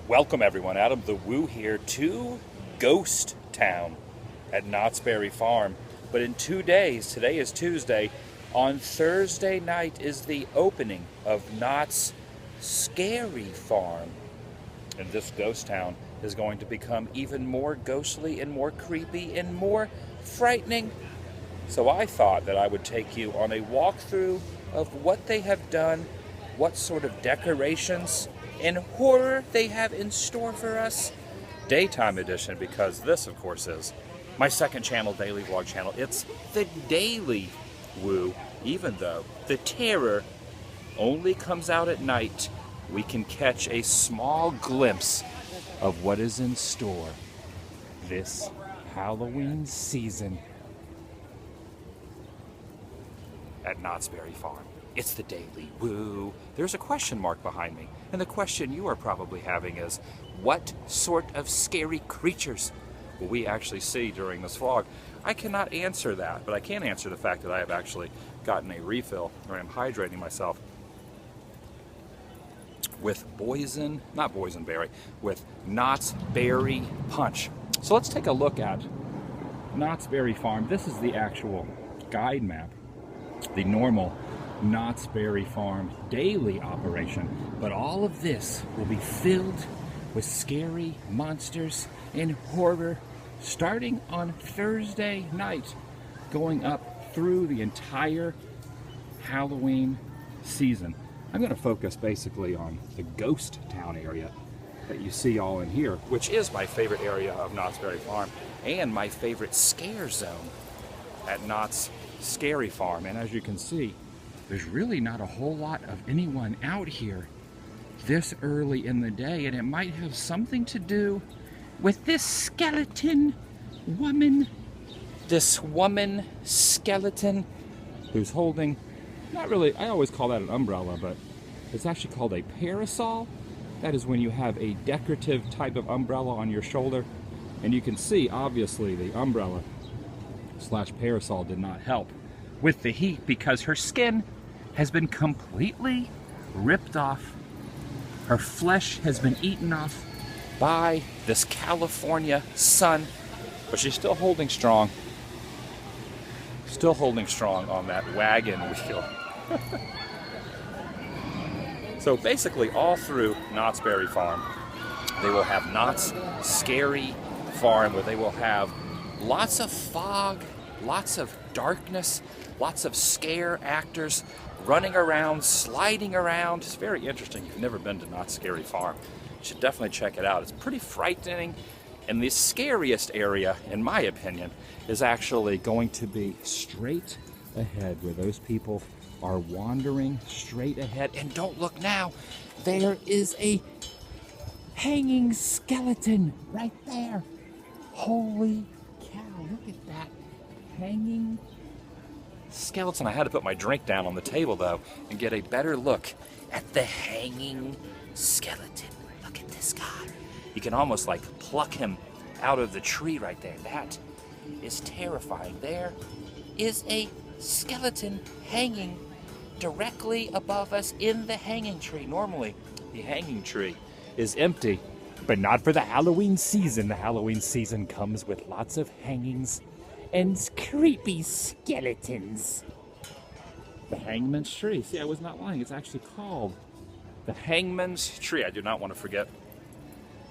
Welcome everyone, AdamTheWoo here to Ghost Town at Knott's Berry Farm. But in 2 days, today is Tuesday, on Thursday night is the opening of Knott's Scary Farm. And this ghost town is going to become even more ghostly and more creepy and more frightening. So I thought that I would take you on a walkthrough of what they have done, what sort of decorations and horror they have in store for us. Daytime edition, because this, of course, is my second channel, daily vlog channel. It's the Daily Woo. Even though the terror only comes out at night, we can catch a small glimpse of what is in store this Halloween season at Knott's Berry Farm. It's the Daily Woo. There's a question mark behind me, and the question you are probably having is, what sort of scary creatures will we actually see during this vlog? I cannot answer that, but I can answer the fact that I have actually gotten a refill, or I'm hydrating myself with with Knott's Berry Punch. So let's take a look at Knott's Berry Farm. This is the actual guide map, the normal Knott's Berry Farm daily operation, but all of this will be filled with scary monsters and horror starting on Thursday night, going up through the entire Halloween season. I'm going to focus basically on the ghost town area that you see all in here, which is my favorite area of Knott's Berry Farm and my favorite scare zone at Knott's Scary Farm. And as you can see, there's really not a whole lot of anyone out here this early in the day, and it might have something to do with this skeleton woman. This woman skeleton who's holding, not really, I always call that an umbrella, but it's actually called a parasol. That is when you have a decorative type of umbrella on your shoulder, and you can see obviously the umbrella slash parasol did not help with the heat because her skin has been completely ripped off. Her flesh has been eaten off by this California sun, but she's still holding strong. Still holding strong on that wagon wheel. So basically all through Knott's Berry Farm, they will have Knott's Scary Farm, where they will have lots of fog, lots of darkness, lots of scare actors running around, sliding around. It's very interesting. If you've never been to Knott's Scary Farm, you should definitely check it out. It's pretty frightening. And the scariest area, in my opinion, is actually going to be straight ahead, where those people are wandering straight ahead. And don't look now, there is a hanging skeleton right there. Holy cow, look at that hanging skeleton. I had to put my drink down on the table though and get a better look at the hanging skeleton. Look at this guy. You can almost like pluck him out of the tree right there. That is terrifying. There is a skeleton hanging directly above us in the hanging tree. Normally, the hanging tree is empty, but not for the Halloween season. The Halloween season comes with lots of hangings and creepy skeletons. The Hangman's Tree. See, I was not lying. It's actually called the Hangman's Tree. I do not want to forget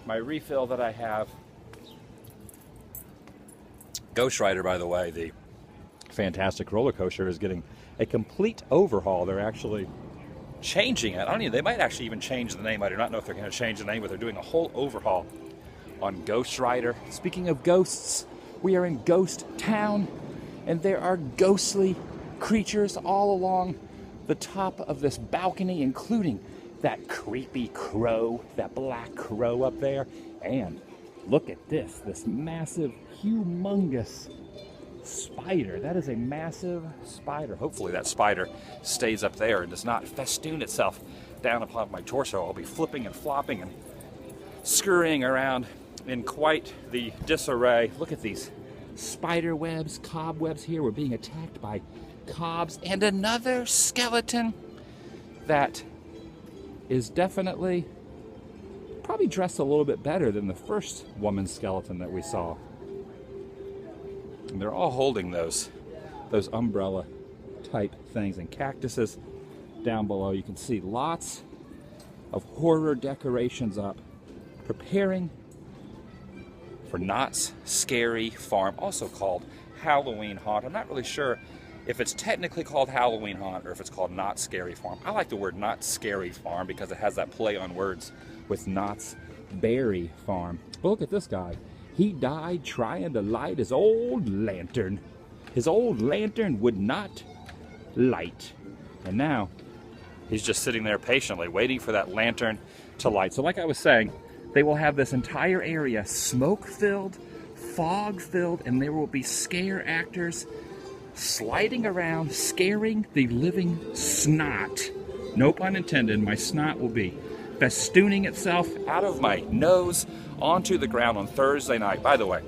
my refill that I have. Ghost Rider, by the way, the fantastic roller coaster, is getting a complete overhaul. They're actually changing it. They might actually even change the name. I do not know if they're going to change the name, but they're doing a whole overhaul on Ghost Rider. Speaking of ghosts, we are in Ghost Town, and there are ghostly creatures all along the top of this balcony, including that creepy crow, that black crow up there. And look at this massive, humongous spider. That is a massive spider. Hopefully that spider stays up there and does not festoon itself down upon my torso. I'll be flipping and flopping and scurrying around in quite the disarray. Look at these spider webs, cobwebs here. We're being attacked by cobs, and another skeleton that is definitely probably dressed a little bit better than the first woman's skeleton that we saw. And they're all holding those umbrella type things, and cactuses down below. You can see lots of horror decorations up, preparing for Knott's Scary Farm, also called Halloween Haunt. I'm not really sure if it's technically called Halloween Haunt or if it's called Knott's Scary Farm. I like the word Knott's Scary Farm because it has that play on words with Knott's Berry Farm. But look at this guy. He died trying to light his old lantern. His old lantern would not light. And now he's just sitting there patiently waiting for that lantern to light. So like I was saying, they will have this entire area smoke-filled, fog-filled, and there will be scare actors sliding around, scaring the living snot. No pun intended, my snot will be festooning itself out of my nose onto the ground on Thursday night. By the way,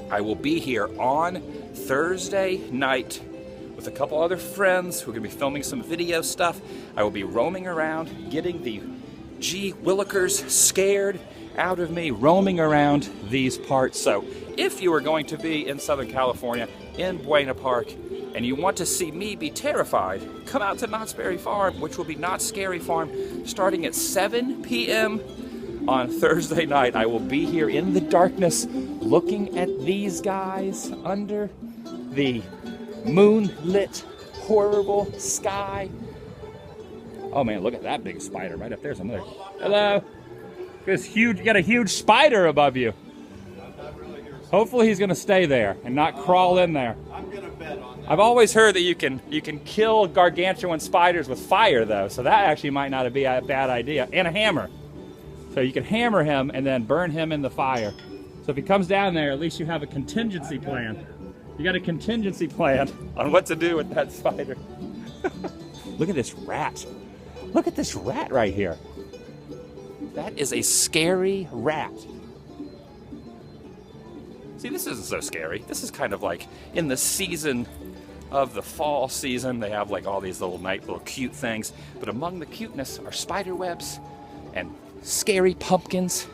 I will be here on Thursday night with a couple other friends who are going to be filming some video stuff. I will be roaming around, getting the gee willikers scared out of me, roaming around these parts. So if you are going to be in Southern California, in Buena Park, and you want to see me be terrified, come out to Knott's Berry Farm, which will be Knott's Scary Farm, starting at 7 p.m. on Thursday night. I will be here in the darkness, looking at these guys under the moonlit, horrible sky. Oh man, look at that big spider right up there. Another. Hello. This huge. You got a huge spider above you. Hopefully he's going to stay there and not crawl in there. I'm going to bet on that. I've always heard that you can kill gargantuan spiders with fire though, so that actually might not be a bad idea. And a hammer. So you can hammer him and then burn him in the fire. So if he comes down there, at least you have a contingency plan. You got a contingency plan on what to do with that spider. Look at this rat. Look at this rat right here. That is a scary rat. See, this isn't so scary. This is kind of like in the season of the fall season. They have like all these little cute things. But among the cuteness are spider webs and scary pumpkins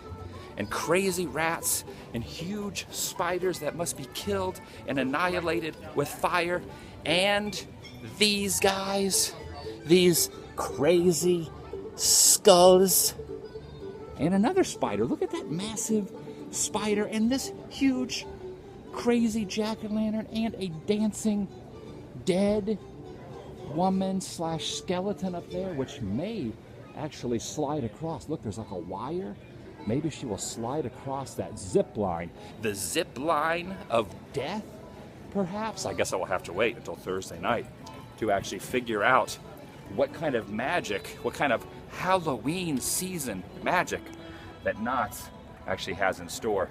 and crazy rats and huge spiders that must be killed and annihilated with fire. And these guys, these crazy skulls. And another spider. Look at that massive spider and this huge crazy jack-o'-lantern and a dancing dead woman / skeleton up there, which may actually slide across. Look, there's like a wire. Maybe she will slide across that zip line. The zip line of death, perhaps? I guess I will have to wait until Thursday night to actually figure out what kind of magic, what kind of Halloween season magic that Knott's actually has in store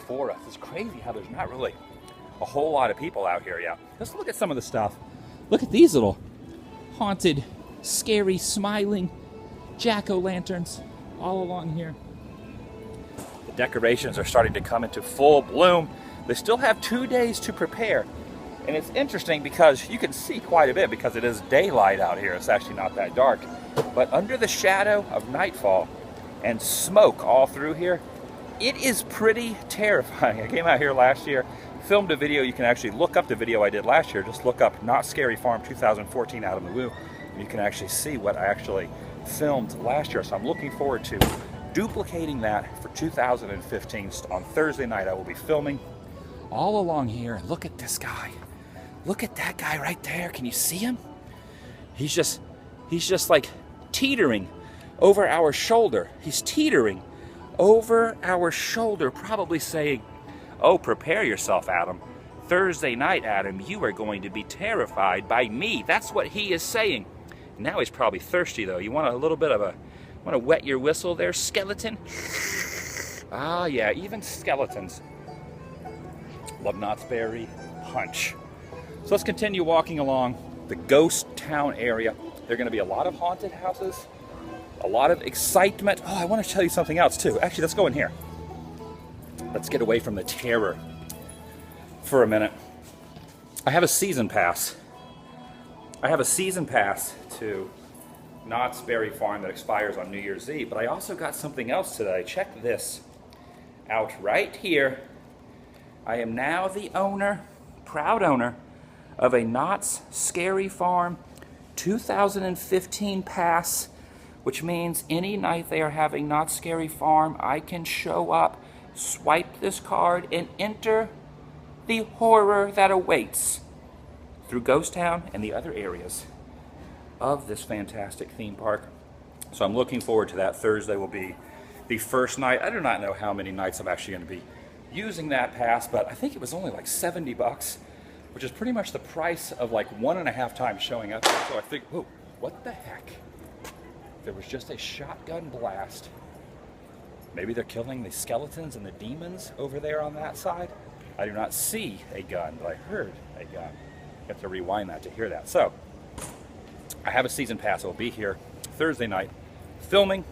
for us. It's crazy how there's not really a whole lot of people out here yet. Let's look at some of the stuff. Look at these little haunted, scary, smiling jack-o'-lanterns all along here. The decorations are starting to come into full bloom. They still have 2 days to prepare. And it's interesting because you can see quite a bit because it is daylight out here. It's actually not that dark. But under the shadow of nightfall and smoke all through here, it is pretty terrifying. I came out here last year, filmed a video. You can actually look up the video I did last year. Just look up Knott's Scary Farm 2014 AdamTheWoo. You can actually see what I actually filmed last year. So I'm looking forward to duplicating that for 2015. On Thursday night, I will be filming all along here. And look at this guy. Look at that guy right there. Can you see him? He's just like teetering over our shoulder. He's teetering over our shoulder, probably saying, "Oh, prepare yourself, Adam. Thursday night, Adam, you are going to be terrified by me." That's what he is saying. Now he's probably thirsty, though. You want a little bit of want to wet your whistle there, skeleton? Ah, yeah, even skeletons love Knott's Berry Punch. So let's continue walking along the ghost town area. There are going to be a lot of haunted houses, a lot of excitement. Oh, I want to tell you something else too. Actually, let's go in here. Let's get away from the terror for a minute. I have a season pass. I have a season pass to Knott's Berry Farm that expires on New Year's Eve, but I also got something else today. Check this out right here. I am now the owner, proud owner, of a Knott's Scary Farm 2015 pass, which means any night they are having Knott's Scary Farm, I can show up, swipe this card, and enter the horror that awaits through Ghost Town and the other areas of this fantastic theme park. So I'm looking forward to that. Thursday will be the first night. I do not know how many nights I'm actually going to be using that pass, but I think it was only like $70, which is pretty much the price of like 1.5 times showing up. So I think, whoa, what the heck? There was just a shotgun blast. Maybe they're killing the skeletons and the demons over there on that side. I do not see a gun, but I heard a gun. You have to rewind that to hear that. So I have a season pass. I'll be here Thursday night filming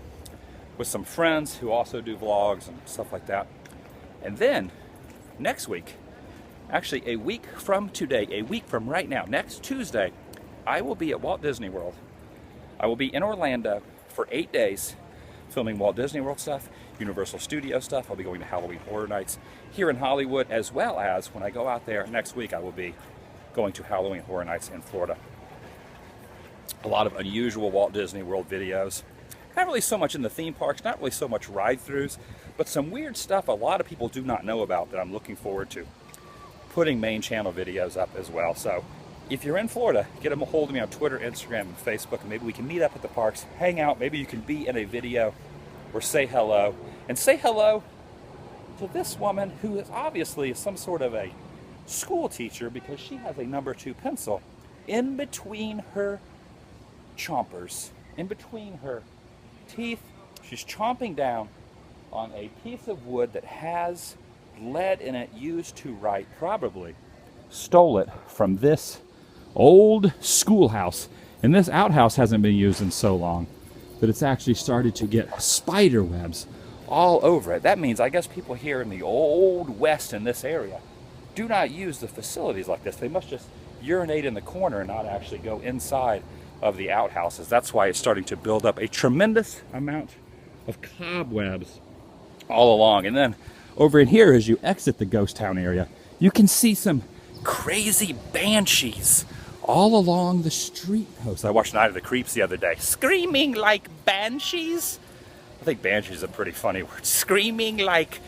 with some friends who also do vlogs and stuff like that. And then next week, actually a week from today, a week from right now, next Tuesday, I will be at Walt Disney World. I will be in Orlando for 8 days filming Walt Disney World stuff, Universal Studio stuff. I'll be going to Halloween Horror Nights here in Hollywood, as well as when I go out there next week, I will be going to Halloween Horror Nights in Florida. A lot of unusual Walt Disney World videos. Not really so much in the theme parks, not really so much ride-throughs, but some weird stuff a lot of people do not know about that I'm looking forward to putting main channel videos up as well. So if you're in Florida, get a hold of me on Twitter, Instagram, and Facebook, and maybe we can meet up at the parks, hang out, maybe you can be in a video or say hello. And say hello to this woman who is obviously some sort of a school teacher because she has a number 2 pencil in between her chompers, in between her teeth. She's chomping down on a piece of wood that has lead in it used to write. Probably stole it from this old schoolhouse, and this outhouse hasn't been used in so long that it's actually started to get spider webs all over it. That means I guess people here in the old west in this area do not use the facilities like this. They must just urinate in the corner and not actually go inside of the outhouses. That's why it's starting to build up a tremendous amount of cobwebs all along. And then over in here, as you exit the ghost town area, you can see some crazy banshees all along the street posts. I watched Night of the Creeps the other day. Screaming like banshees. I think banshee is a pretty funny word. Screaming like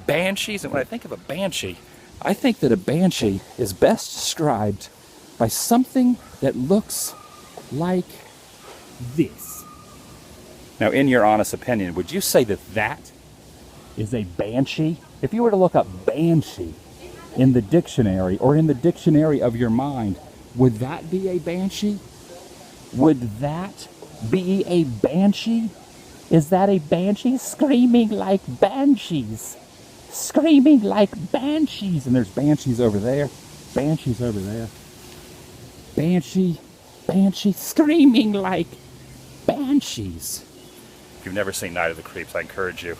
banshees. And when I think of a banshee, I think that a banshee is best described by something that looks like this. Now, in your honest opinion, would you say that that is a banshee? If you were to look up banshee in the dictionary or in the dictionary of your mind, would that be a banshee? Would that be a banshee? Is that a banshee? Screaming like banshees. Screaming like banshees. And there's banshees over there. Banshees over there. Banshee. Banshee. Screaming like banshees. If you've never seen Night of the Creeps, I encourage you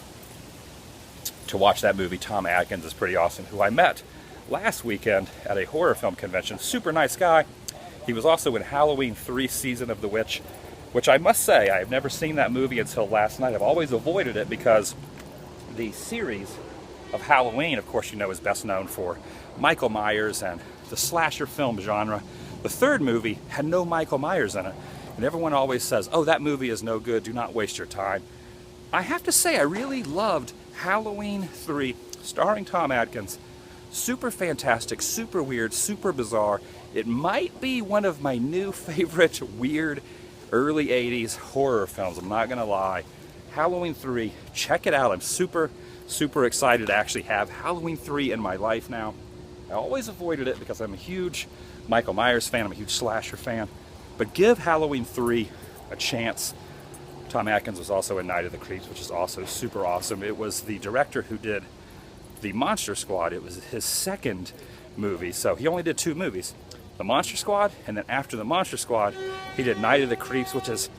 to watch that movie. Tom Atkins is pretty awesome, who I met last weekend at a horror film convention. Super nice guy. He was also in Halloween 3 Season of the Witch, which I must say, I have never seen that movie until last night. I've always avoided it because the series of Halloween, of course, you know, is best known for Michael Myers and the slasher film genre. The third movie had no Michael Myers in it, and everyone always says, oh, that movie is no good, do not waste your time. I have to say, I really loved Halloween 3, starring Tom Atkins. Super fantastic, super weird, super bizarre. It might be one of my new favorite weird early 80s horror films, I'm not gonna lie. Halloween 3, check it out. I'm super excited to actually have Halloween 3 in my life now. I always avoided it because I'm a huge Michael Myers fan, I'm a huge slasher fan. But give Halloween 3 a chance. Tom Atkins was also in Night of the Creeps, which is also super awesome. It was the director who did the Monster Squad. It was his second movie, so he only did 2 movies. The Monster Squad, and then after the Monster Squad, he did Night of the Creeps, which is,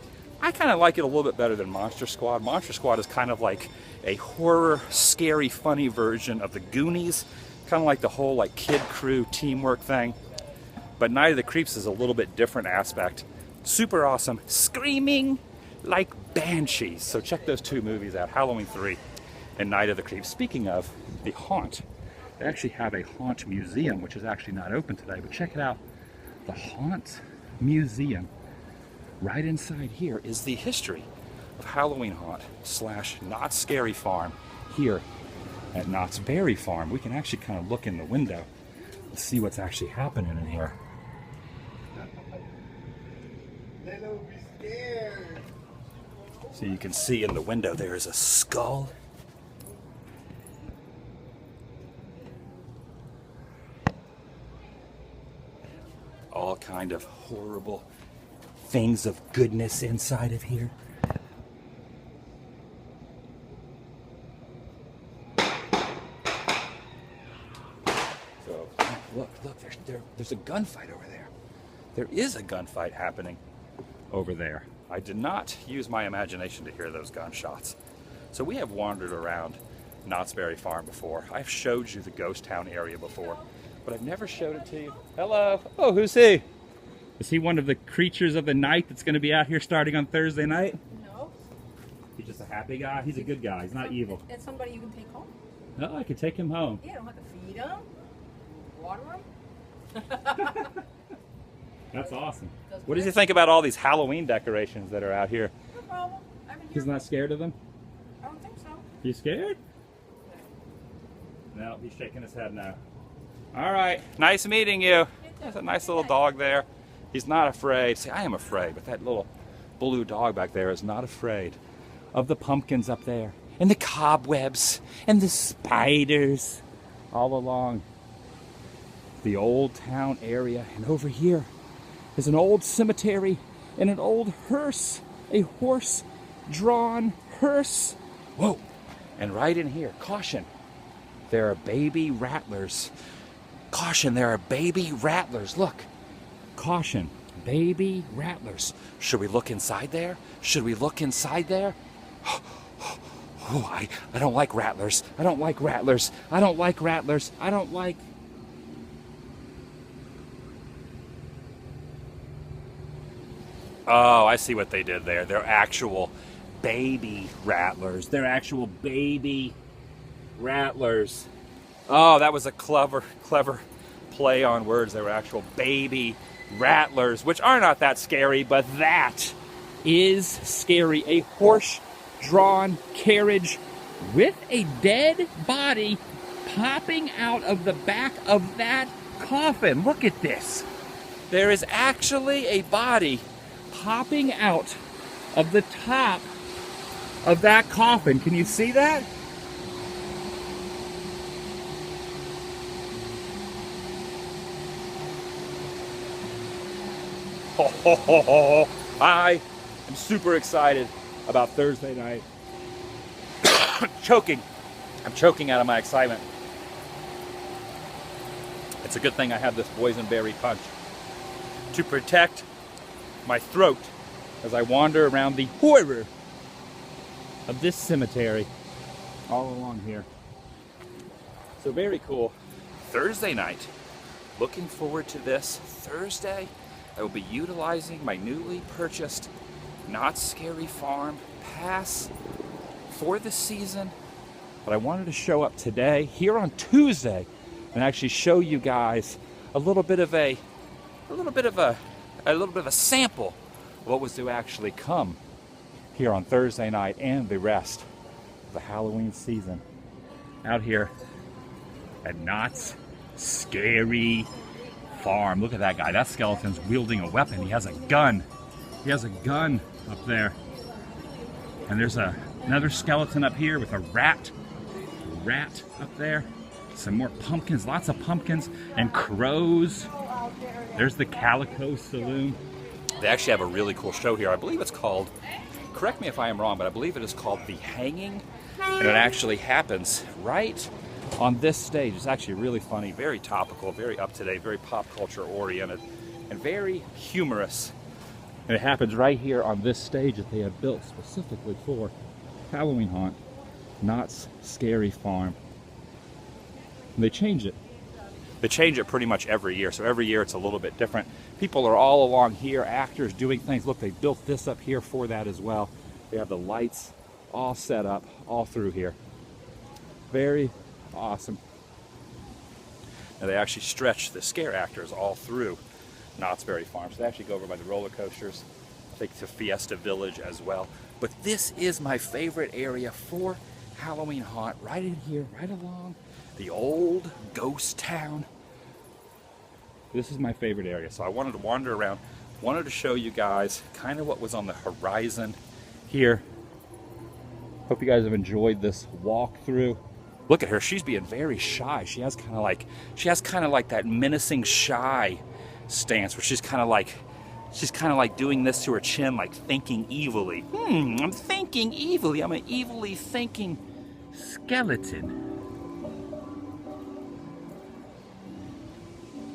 I kind of like it a little bit better than Monster Squad. Monster Squad is kind of like a horror, scary, funny version of the Goonies, kind of like the whole like kid crew teamwork thing. But Night of the Creeps is a little bit different aspect super awesome, screaming like banshees. So check those two movies out, Halloween 3 and Night of the Creeps. Speaking of the haunt, they actually have a haunt museum, which is actually not open today, but check it out. The Haunt Museum. Right inside here is the history of Halloween Haunt / Not Scary Farm here at Knott's Berry Farm. We can actually kind of look in the window and see what's actually happening in here. So you can see in the window there is a skull. All kind of horrible things of goodness inside of here. So look, there's a gunfight over there. There is a gunfight happening over there. I did not use my imagination to hear those gunshots. So we have wandered around Knott's Berry Farm before. I've showed you the ghost town area before, but I've never showed it to you. Hello. Oh, who's he? Is he one of the creatures of the night that's going to be out here starting on Thursday night? No. He's just a happy guy. He's a good guy. He's not evil. It's somebody you can take home. No, I could take him home. Yeah, you don't have to feed him, water him. That's awesome. What did you think about all these Halloween decorations that are out here? No problem. I've been here. He's not scared of them? I don't think so. You scared? No, he's shaking his head now. All right, nice meeting you. There's a nice little dog there. He's not afraid. See, I am afraid, but that little blue dog back there is not afraid of the pumpkins up there, and the cobwebs, and the spiders all along the old town area. And over here is an old cemetery and an old hearse, a horse-drawn hearse. Whoa, and right in here, caution, there are baby rattlers. Caution, there are baby rattlers. Look, caution, baby rattlers. Should we look inside there? Should we look inside there? Oh, I don't like rattlers. I don't like rattlers. I don't like rattlers. I don't like... Oh, I see what they did there. They're actual baby rattlers. They're actual baby rattlers. Oh, that was a clever play on words. They were actual baby rattlers, which are not that scary, but that is scary. A horse-drawn carriage with a dead body popping out of the back of that coffin. Look at this. There is actually a body popping out of the top of that coffin. Can you see that? I am super excited about Thursday night. I'm choking out of my excitement. It's a good thing I have this boysenberry punch to protect my throat as I wander around the horror of this cemetery all along here. So very cool. Thursday night. Looking forward to this Thursday. I will be utilizing my newly purchased Not Scary Farm pass for the season. But I wanted to show up today, here on Tuesday, and actually show you guys a little bit of a sample of what was to actually come here on Thursday night and the rest of the Halloween season out here at Knott's Scary Farm. Look at that guy. That skeleton's wielding a weapon. He has a gun. He has a gun up there. And there's another skeleton up here with a rat up there. Some more pumpkins, lots of pumpkins and crows. There's the Calico Saloon. They actually have a really cool show here. I believe it's called, correct me if I am wrong, but I believe it is called The Hanging. And it actually happens right on this stage. It's actually really funny, very topical, very up-to-date, very pop culture oriented, and very humorous. And it happens right here on this stage that they have built specifically for Halloween Haunt, Knott's Scary Farm. And they change it They change it pretty much every year, so every year it's a little bit different. People are all along here, actors doing things. Look, they built this up here for that as well. They have the lights all set up all through here. Very awesome. Now they actually stretch the scare actors all through Knott's Berry Farm. So they actually go over by the roller coasters, I think to Fiesta Village as well. But this is my favorite area for Halloween haunt, right in here, right along the old ghost town. This is my favorite area. So I wanted to wander around, wanted to show you guys kind of what was on the horizon here. Hope you guys have enjoyed this walkthrough. Look at her, she's being very shy. She has kind of like that menacing shy stance where she's kind of like doing this to her chin, like thinking evilly. I'm thinking evilly. I'm an evilly thinking skeleton.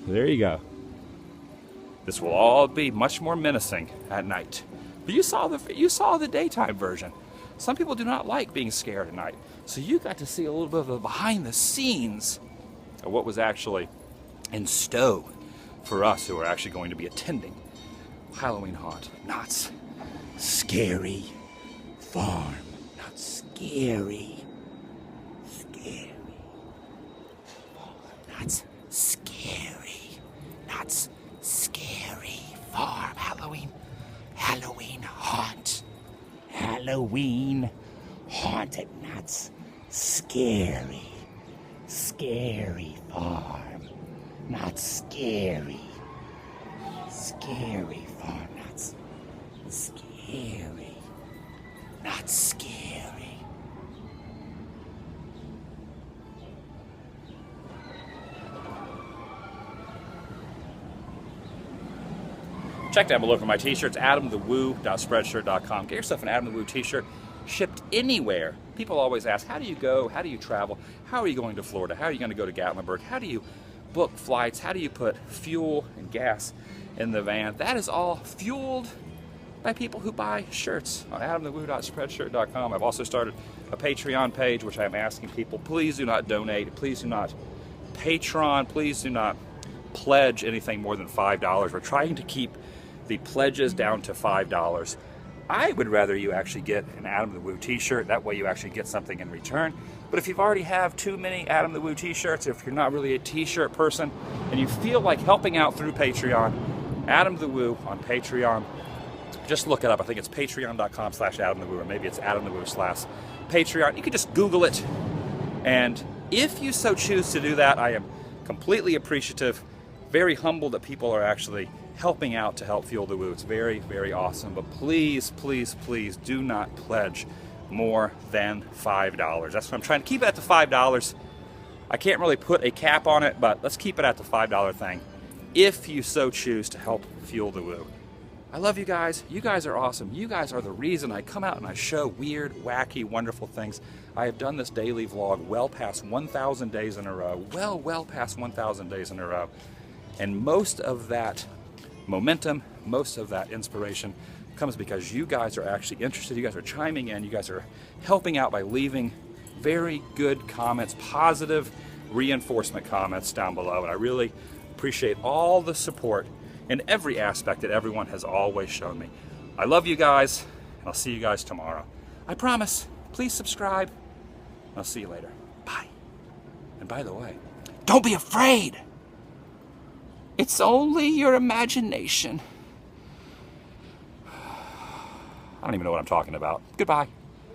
There you go. This will all be much more menacing at night. But you saw the daytime version. Some people do not like being scared at night. So you got to see a little bit of the behind the scenes of what was actually in stow for us who are actually going to be attending Halloween haunt. Knott's Scary Farm. Not scary. Scary. Knott's Scary. Knott's Scary Farm. Halloween haunt. Halloween haunt at Knott's Scary Farm. Not scary. Scary Farm. Not scary. Not scary. Check down below for my t-shirts, AdamTheWoo.spreadshirt.com. Get yourself an AdamTheWoo t-shirt shipped anywhere. People always ask, how do you go? How do you travel? How are you going to Florida? How are you going to go to Gatlinburg? How do you book flights? How do you put fuel and gas in the van? That is all fueled by people who buy shirts on AdamTheWoo.spreadshirt.com. I've also started a Patreon page, which I'm asking people, please do not donate. Please do not Patreon. Please do not pledge anything more than $5. We're trying to keep the pledges down to $5. I would rather you actually get an Adam the Woo t-shirt. That way you actually get something in return. But if you've already have too many Adam the Woo t-shirts, if you're not really a t-shirt person and you feel like helping out through Patreon, Adam the Woo on Patreon, just look it up. I think it's patreon.com/AdamTheWoo, or maybe it's AdamTheWoo/Patreon. You can just Google it. And if you so choose to do that, I am completely appreciative, very humbled that people are actually helping out to help fuel the woo. It's very, very awesome. But please, please, please do not pledge more than $5. That's what I'm trying to keep it at the $5. I can't really put a cap on it, but let's keep it at the $5 thing if you so choose to help fuel the woo. I love you guys. You guys are awesome. You guys are the reason I come out and I show weird, wacky, wonderful things. I have done this daily vlog well past 1,000 days in a row. Well past 1,000 days in a row. And most of that momentum, most of that inspiration comes because you guys are actually interested. You guys are chiming in. You guys are helping out by leaving very good comments, positive reinforcement comments down below. And I really appreciate all the support in every aspect that everyone has always shown me. I love you guys, and I'll see you guys tomorrow. I promise. Please subscribe. I'll see you later. Bye. And by the way, don't be afraid. It's only your imagination. I don't even know what I'm talking about. Goodbye.